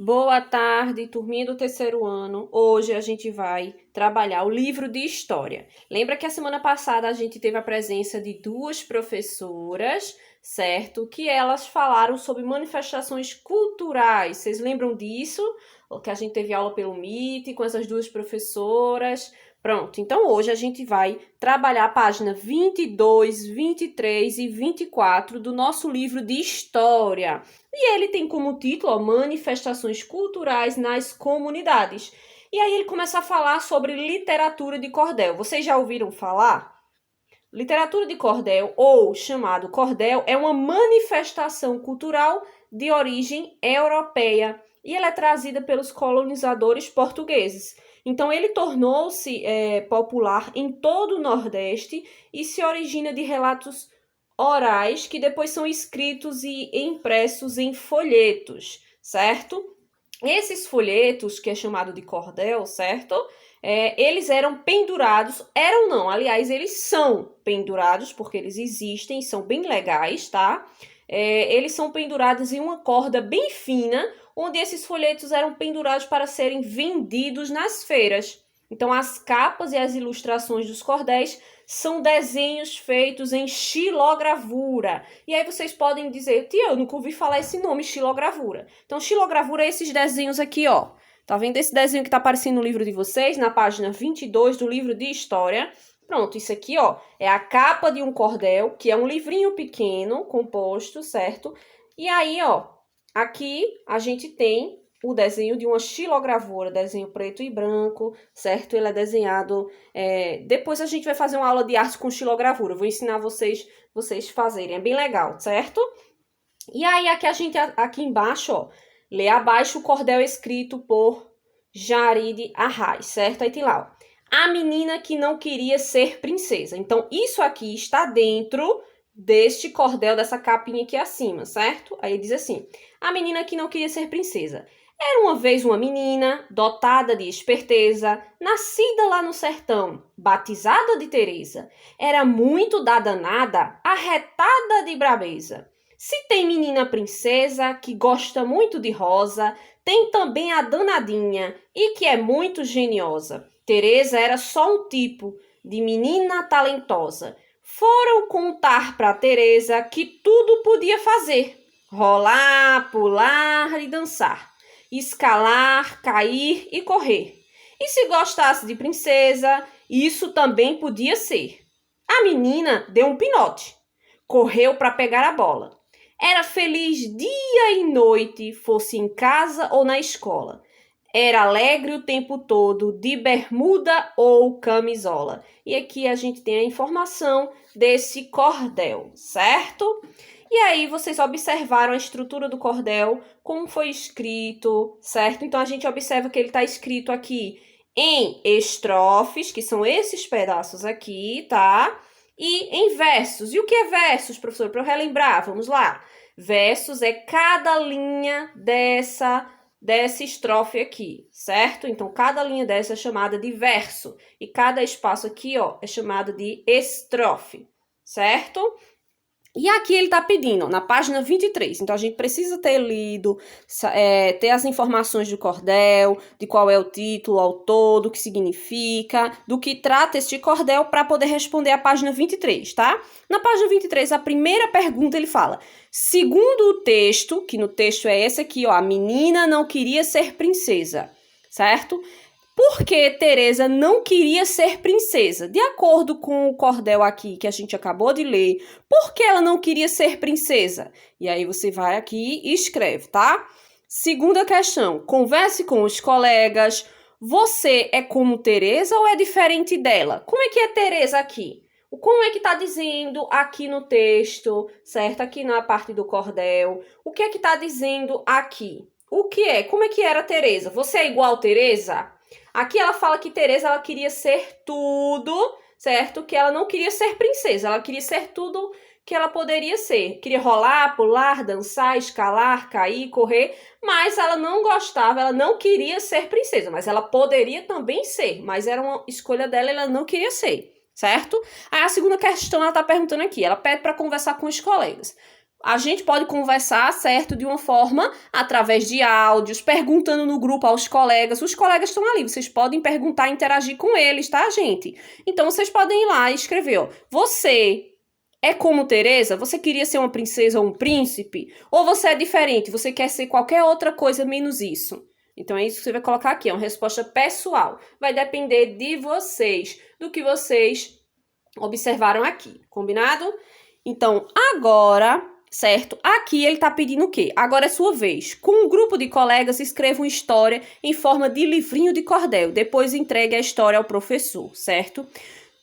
Boa tarde, turminha do terceiro ano. Hoje a gente vai trabalhar o livro de história. Lembra que a semana passada a gente teve a presença de duas professoras, certo? Que elas falaram sobre manifestações culturais. Vocês lembram disso? Que a gente teve aula pelo Meet com essas duas professoras. Pronto, então hoje a gente vai trabalhar a página 22, 23 e 24 do nosso livro de história. E ele tem como título, ó, Manifestações Culturais nas Comunidades. E aí ele começa a falar sobre literatura de cordel. Vocês já ouviram falar? Literatura de cordel, ou chamado cordel, é uma manifestação cultural de origem europeia e ela é trazida pelos colonizadores portugueses. Então, ele tornou-se popular em todo o Nordeste e se origina de relatos orais que depois são escritos e impressos em folhetos, certo? Esses folhetos, que é chamado de cordel, certo? Eles eram pendurados, eram não, aliás, eles são pendurados, porque eles existem, são bem legais, tá? Eles são pendurados em uma corda bem fina, onde esses folhetos eram pendurados para serem vendidos nas feiras. Então, as capas e as ilustrações dos cordéis são desenhos feitos em xilogravura. E aí vocês podem dizer, tia, eu nunca ouvi falar esse nome, xilogravura. Então, xilogravura é esses desenhos aqui, ó. Tá vendo esse desenho que tá aparecendo no livro de vocês, na página 22 do livro de história? Pronto, isso aqui, ó, é a capa de um cordel, que é um livrinho pequeno, composto, certo? E aí, ó, aqui a gente tem o desenho de uma xilogravura, desenho preto e branco, certo? Ele é desenhado... depois a gente vai fazer uma aula de arte com xilogravura. Eu vou ensinar vocês fazerem. É bem legal, certo? E aí, aqui embaixo, ó, lê abaixo o cordel escrito por Jaride Arraes, certo? Aí tem lá, ó, a menina que não queria ser princesa. Então, isso aqui está dentro deste cordel, dessa capinha aqui acima, certo? Aí diz assim, a menina que não queria ser princesa. Era uma vez uma menina, dotada de esperteza, nascida lá no sertão, batizada de Teresa. Era muito da danada, arretada de brabeza. Se tem menina princesa, que gosta muito de rosa, tem também a danadinha, e que é muito geniosa. Teresa era só um tipo de menina talentosa. Foram contar para Teresa que tudo podia fazer: rolar, pular e dançar, escalar, cair e correr. E se gostasse de princesa, isso também podia ser. A menina deu um pinote, correu para pegar a bola. Era feliz dia e noite, fosse em casa ou na escola. Era alegre o tempo todo, de bermuda ou camisola. E aqui a gente tem a informação desse cordel, certo? E aí vocês observaram a estrutura do cordel, como foi escrito, certo? Então a gente observa que ele está escrito aqui em estrofes, que são esses pedaços aqui, tá? E em versos. E o que é versos, professor? Para eu relembrar, vamos lá. Versos é cada linha dessa estrofe aqui, certo? Então, cada linha dessa é chamada de verso. E cada espaço aqui, ó, é chamado de estrofe, certo? E aqui ele está pedindo, ó, na página 23. Então, a gente precisa ter lido, ter as informações do cordel, de qual é o título, ao todo, o que significa, do que trata este cordel, para poder responder a página 23, tá? Na página 23, a primeira pergunta, ele fala, segundo o texto, que no texto é esse aqui, ó, a menina não queria ser princesa, certo? Por que Teresa não queria ser princesa? De acordo com o cordel aqui que a gente acabou de ler, por que ela não queria ser princesa? E aí você vai aqui e escreve, tá? Segunda questão, converse com os colegas. Você é como Teresa ou é diferente dela? Como é que é Teresa aqui? Como é que está dizendo aqui no texto, certo? Aqui na parte do cordel. O que é que está dizendo aqui? O que é? Como é que era Teresa? Você é igual Teresa? Aqui ela fala que Teresa ela queria ser tudo, certo? Que ela não queria ser princesa, ela queria ser tudo que ela poderia ser. Queria rolar, pular, dançar, escalar, cair, correr, mas ela não gostava, ela não queria ser princesa, mas ela poderia também ser, mas era uma escolha dela, ela não queria ser, certo? Aí a segunda questão ela tá perguntando aqui, ela pede para conversar com os colegas. A gente pode conversar, certo, de uma forma através de áudios, perguntando no grupo aos colegas. Os colegas estão ali, vocês podem perguntar e interagir com eles, tá, gente? Então, vocês podem ir lá e escrever, ó. Você é como Teresa? Você queria ser uma princesa ou um príncipe? Ou você é diferente? Você quer ser qualquer outra coisa menos isso? Então, é isso que você vai colocar aqui, é uma resposta pessoal. Vai depender de vocês, do que vocês observaram aqui, combinado? Então, agora, certo? Aqui ele tá pedindo o quê? Agora é sua vez. Com um grupo de colegas, escreva uma história em forma de livrinho de cordel. Depois entregue a história ao professor, certo?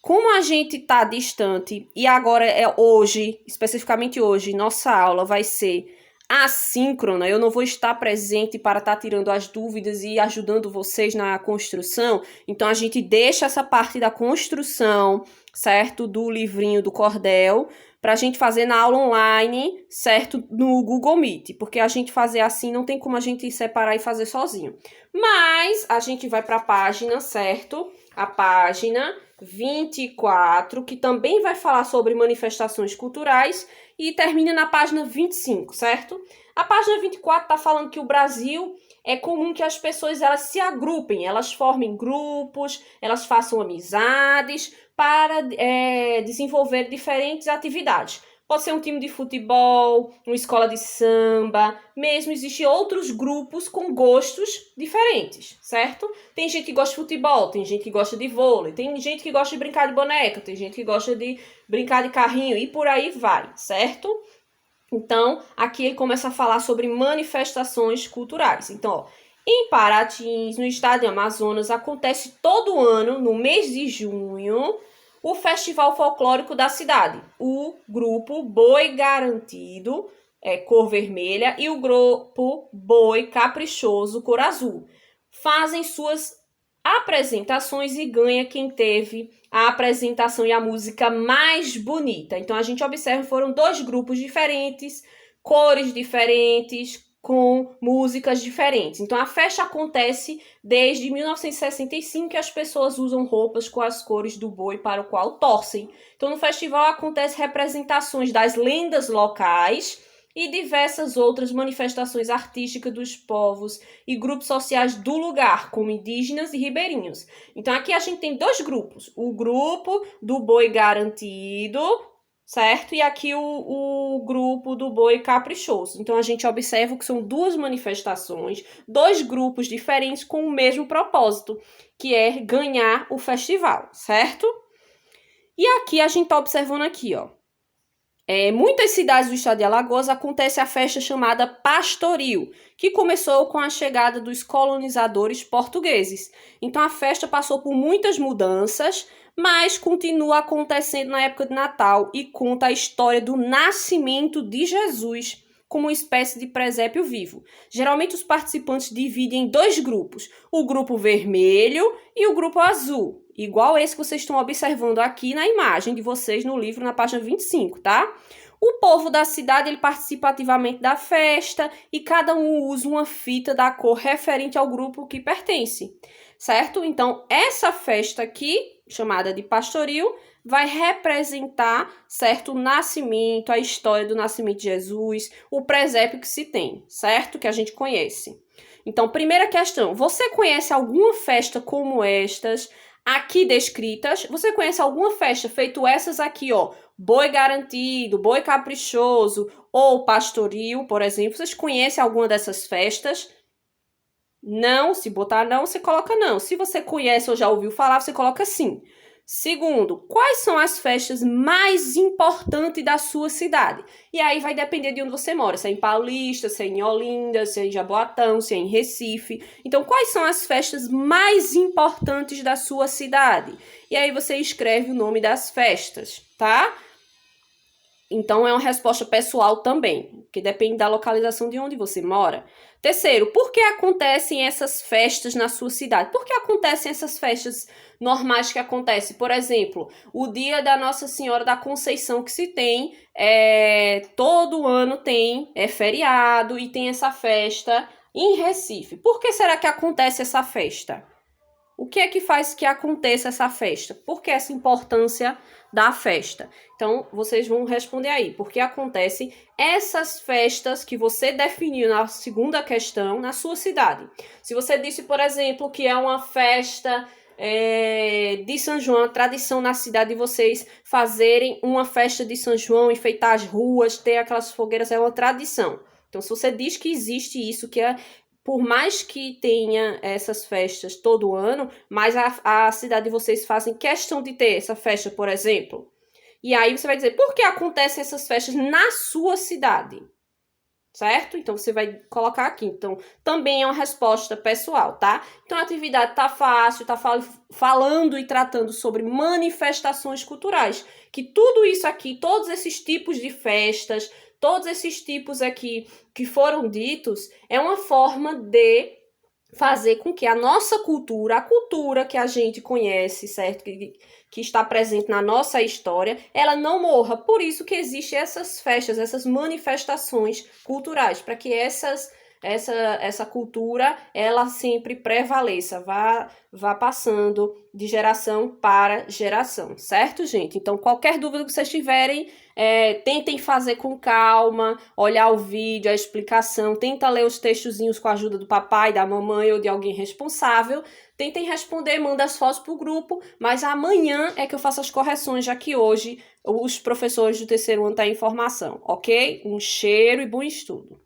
Como a gente tá distante e agora é hoje, especificamente hoje, nossa aula vai ser assíncrona, eu não vou estar presente para estar tirando as dúvidas e ajudando vocês na construção, então a gente deixa essa parte da construção, certo? Do livrinho do cordel, para a gente fazer na aula online, certo? No Google Meet, porque a gente fazer assim não tem como a gente separar e fazer sozinho. Mas a gente vai para a página, certo? A página 24, que também vai falar sobre manifestações culturais, e termina na página 25, certo? A página 24 está falando que o Brasil é comum que as pessoas elas se agrupem, elas formem grupos, elas façam amizades para desenvolver diferentes atividades. Pode ser um time de futebol, uma escola de samba, mesmo existem outros grupos com gostos diferentes, certo? Tem gente que gosta de futebol, tem gente que gosta de vôlei, tem gente que gosta de brincar de boneca, tem gente que gosta de brincar de carrinho e por aí vai, certo? Então, aqui ele começa a falar sobre manifestações culturais. Então, ó, em Paratins, no estado de Amazonas, acontece todo ano, no mês de junho, o Festival Folclórico da cidade. O grupo Boi Garantido, cor vermelha, e o grupo Boi Caprichoso, cor azul, fazem suas apresentações e ganha quem teve a apresentação e a música mais bonita. Então, a gente observa que foram dois grupos diferentes, cores diferentes, com músicas diferentes. Então, a festa acontece desde 1965, que as pessoas usam roupas com as cores do boi para o qual torcem. Então, no festival acontecem representações das lendas locais e diversas outras manifestações artísticas dos povos e grupos sociais do lugar, como indígenas e ribeirinhos. Então, aqui a gente tem dois grupos. O grupo do boi garantido, certo? E aqui o grupo do boi caprichoso. Então, a gente observa que são duas manifestações, dois grupos diferentes com o mesmo propósito, que é ganhar o festival, certo? E aqui a gente está observando aqui, ó. Muitas cidades do estado de Alagoas acontece a festa chamada Pastoril, que começou com a chegada dos colonizadores portugueses. Então, a festa passou por muitas mudanças, mas continua acontecendo na época de Natal e conta a história do nascimento de Jesus como uma espécie de presépio vivo. Geralmente, os participantes dividem em dois grupos, o grupo vermelho e o grupo azul, igual esse que vocês estão observando aqui na imagem de vocês no livro, na página 25, tá? O povo da cidade, ele participa ativamente da festa e cada um usa uma fita da cor referente ao grupo que pertence, certo? Então, essa festa aqui, chamada de Pastoril, vai representar, certo, o nascimento, a história do nascimento de Jesus, o presépio que se tem, certo? Que a gente conhece. Então, primeira questão, você conhece alguma festa como estas aqui descritas? Você conhece alguma festa feito essas aqui, ó? Boi garantido, boi caprichoso ou pastoril, por exemplo. Vocês conhecem alguma dessas festas? Não, se botar não, você coloca não. Se você conhece ou já ouviu falar, você coloca sim. Segundo, quais são as festas mais importantes da sua cidade? E aí vai depender de onde você mora, se é em Paulista, se é em Olinda, se é em Jaboatão, se é em Recife. Então, quais são as festas mais importantes da sua cidade? E aí você escreve o nome das festas, tá? Então, é uma resposta pessoal também, que depende da localização de onde você mora. Terceiro, por que acontecem essas festas na sua cidade? Por que acontecem essas festas normais que acontecem? Por exemplo, o dia da Nossa Senhora da Conceição que se tem, todo ano tem feriado e tem essa festa em Recife. Por que será que acontece essa festa? O que é que faz que aconteça essa festa? Por que essa importância da festa. Então, vocês vão responder aí, porque acontecem essas festas que você definiu na segunda questão na sua cidade. Se você disse, por exemplo, que é uma festa de São João, a tradição na cidade de vocês fazerem uma festa de São João, enfeitar as ruas, ter aquelas fogueiras, é uma tradição. Então, se você diz que existe isso, que é por mais que tenha essas festas todo ano, mas a cidade de vocês fazem questão de ter essa festa, por exemplo. E aí você vai dizer, por que acontecem essas festas na sua cidade? Certo? Então, você vai colocar aqui. Então, também é uma resposta pessoal, tá? Então, a atividade tá fácil, tá falando e tratando sobre manifestações culturais. Que tudo isso aqui, todos esses tipos de festas, todos esses tipos aqui que foram ditos, é uma forma de fazer com que a nossa cultura, a cultura que a gente conhece, certo? Que está presente na nossa história, ela não morra. Por isso que existem essas festas, essas manifestações culturais, para que essa cultura ela sempre prevaleça, vá passando de geração para geração, certo, gente? Então, qualquer dúvida que vocês tiverem, tentem fazer com calma, olhar o vídeo, a explicação, tenta ler os textozinhos com a ajuda do papai, da mamãe ou de alguém responsável. Tentem responder, manda as fotos pro grupo, mas amanhã é que eu faço as correções, já que hoje os professores do terceiro ano estão em formação, ok? Um cheiro e bom estudo!